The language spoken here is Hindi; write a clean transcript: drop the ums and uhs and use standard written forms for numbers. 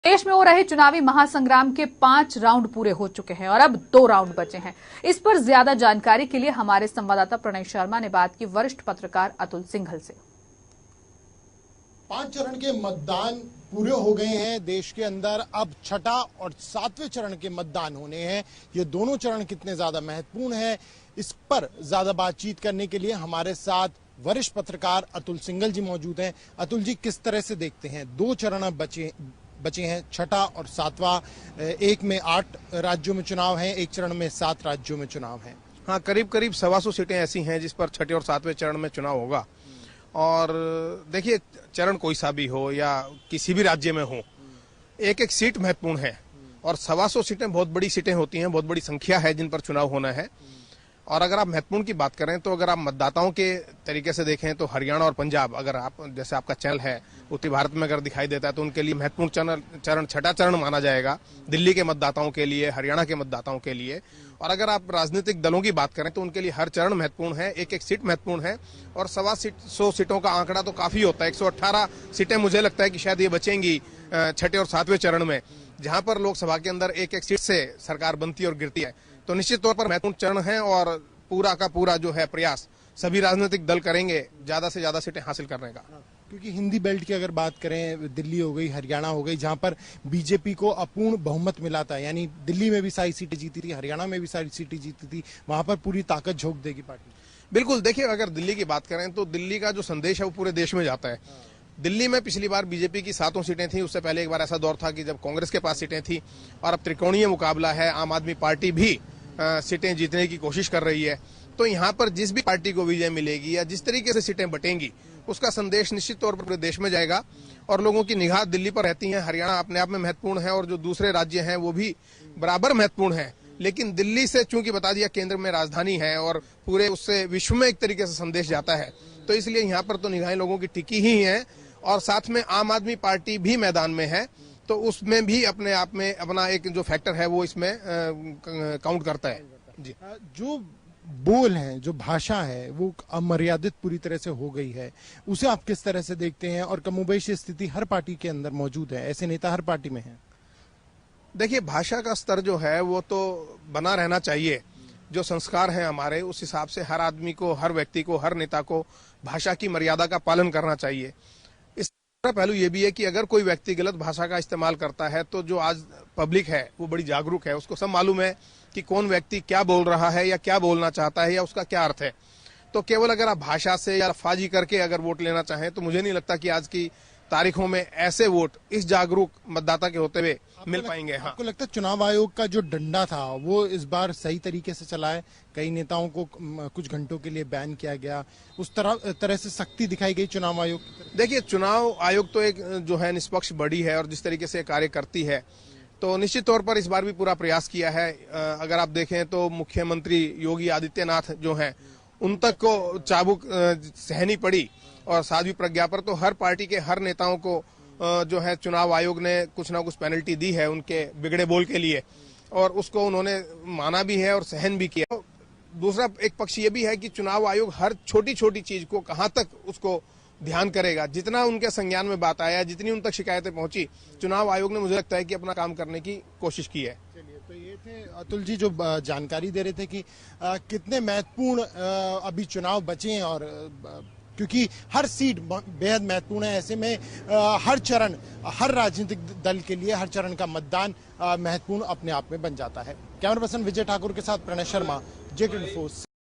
देश में हो रहे चुनावी महासंग्राम के 5 राउंड पूरे हो चुके हैं और अब 2 राउंड बचे हैं। इस पर ज्यादा जानकारी के लिए हमारे संवाददाता प्रणय शर्मा ने बात की वरिष्ठ पत्रकार अतुल सिंघल से। 5 चरण के मतदान पूरे हो गए हैं देश के अंदर। अब छठा और 7वें चरण के मतदान होने हैं। ये दोनों चरण कितने ज्यादा महत्वपूर्ण हैं, इस पर ज्यादा बातचीत करने के लिए हमारे साथ वरिष्ठ पत्रकार अतुल सिंघल जी मौजूद हैं। अतुल जी, किस तरह से देखते हैं? 2 चरण अब बचे हैं, छठा और 7वां। एक में 8 राज्यों में चुनाव है, एक चरण में 7 राज्यों में चुनाव है। हाँ, करीब करीब 125 सीटें ऐसी हैं जिस पर छठे और 7वें चरण में चुनाव होगा। और देखिए, चरण कोई सा भी हो या किसी भी राज्य में हो, एक एक सीट महत्वपूर्ण है और 125 सीटें बहुत बड़ी सीटें होती हैं, बहुत बड़ी संख्या है जिन पर चुनाव होना है। और अगर आप महत्वपूर्ण की बात करें तो अगर आप मतदाताओं के तरीके से देखें तो हरियाणा और पंजाब, अगर आप जैसे आपका चैनल है उत्तरी भारत में अगर दिखाई देता है तो उनके लिए महत्वपूर्ण चरण छठा चरण माना जाएगा, दिल्ली के मतदाताओं के लिए, हरियाणा के मतदाताओं के लिए। और अगर आप राजनीतिक दलों की बात करें तो उनके लिए हर चरण महत्वपूर्ण है, एक एक सीट महत्वपूर्ण है। और 125 सीटों का आंकड़ा तो काफी होता है। 118 सीटें मुझे लगता है कि शायद ये बचेंगी छठे और 7वें चरण में, जहां पर लोकसभा के अंदर एक एक सीट से सरकार बनती और गिरती है। तो निश्चित तौर पर महत्वपूर्ण चरण है और पूरा का पूरा जो है प्रयास सभी राजनीतिक दल करेंगे ज्यादा से ज्यादा सीटें हासिल करने का। क्योंकि हिंदी बेल्ट की अगर बात करें, दिल्ली हो गई, हरियाणा हो गई, जहां पर बीजेपी को अपूर्ण बहुमत मिला था, यानी दिल्ली में भी सारी सीटें जीती थी, हरियाणा में भी सारी सीटें जीती थी, वहां पर पूरी ताकत झोंक देगी पार्टी। बिल्कुल, देखिए, अगर दिल्ली की बात करें तो दिल्ली का जो संदेश है वो पूरे देश में जाता है। दिल्ली में पिछली बार बीजेपी की 7 सीटें थी, उससे पहले एक बार ऐसा दौर था कि जब कांग्रेस के पास सीटें थी। और अब त्रिकोणीय मुकाबला है, आम आदमी पार्टी भी सीटें जीतने की कोशिश कर रही है। तो यहाँ पर जिस भी पार्टी को विजय मिलेगी या जिस तरीके से सीटें बटेंगी, उसका संदेश निश्चित तौर पर पूरे देश में जाएगा और लोगों की निगाह दिल्ली पर रहती है। हरियाणा अपने आप में महत्वपूर्ण है और जो दूसरे राज्य हैं वो भी बराबर महत्वपूर्ण है, लेकिन दिल्ली से चूंकि बता दिया केंद्र में राजधानी है और पूरे उससे विश्व में एक तरीके से संदेश जाता है, तो इसलिए यहाँ पर तो निगाहें लोगों की टिकी ही है। और साथ में आम आदमी पार्टी भी मैदान में है, तो उसमें भी अपने आप में अपना एक जो फैक्टर है वो इसमें काउंट करता है। जी, जो बोल है, जो भाषा है, वो अमर्यादित पूरी तरह से हो गई है, उसे आप किस तरह से देखते हैं? और कमोबेश स्थिति हर पार्टी के अंदर मौजूद है, ऐसे नेता हर पार्टी में है। देखिए, भाषा का स्तर जो है वो तो बना रहना चाहिए। जो संस्कार है हमारे, उस हिसाब से हर आदमी को, हर व्यक्ति को, हर नेता को भाषा की मर्यादा का पालन करना चाहिए। इसका पहलू ये भी है कि अगर कोई व्यक्ति गलत भाषा का इस्तेमाल करता है तो जो आज पब्लिक है वो बड़ी जागरूक है, उसको सब मालूम है कि कौन व्यक्ति क्या बोल रहा है या क्या बोलना चाहता है या उसका क्या अर्थ है। तो केवल अगर आप भाषा से या अल्फाजी करके अगर वोट लेना चाहें तो मुझे नहीं लगता कि आज की तारीखों में ऐसे वोट इस जागरूक मतदाता के होते हुए मिल पाएंगे। हाँ, आपको लगता है चुनाव आयोग का जो डंडा था वो इस बार सही तरीके से चला है? कई नेताओं को कुछ घंटों के लिए बैन किया गया, उस तरह से सख्ती दिखाई गई चुनाव आयोग की? देखिए, चुनाव आयोग तो एक जो है निष्पक्ष बॉडी है और जिस तरीके से कार्य करती है, तो निश्चित तौर पर इस बार भी पूरा प्रयास किया है। अगर आप देखें तो मुख्यमंत्री योगी आदित्यनाथ जो हैं, उन तक को चाबुक सहनी पड़ी और साध्वी प्रज्ञा पर तो हर पार्टी के हर नेताओं को जो है चुनाव आयोग ने कुछ ना कुछ पेनल्टी दी है उनके बिगड़े बोल के लिए, और उसको उन्होंने माना भी है और सहन भी किया। दूसरा एक पक्ष ये भी है कि चुनाव आयोग हर छोटी छोटी चीज को कहां तक उसको ध्यान करेगा। जितना उनके संज्ञान में बात आया, जितनी उन तक शिकायतें पहुंची, चुनाव आयोग ने मुझे लगता है कि अपना काम करने की कोशिश की है। चलिए, तो ये थे अतुल जी जो जानकारी दे रहे थे कि कितने महत्वपूर्ण अभी चुनाव बचे हैं। और क्योंकि हर सीट बेहद महत्वपूर्ण है, ऐसे में हर चरण, हर राजनीतिक दल के लिए हर चरण का मतदान महत्वपूर्ण अपने आप में बन जाता है। कैमरा पर्सन विजय ठाकुर के साथ प्रणय शर्मा, जे24।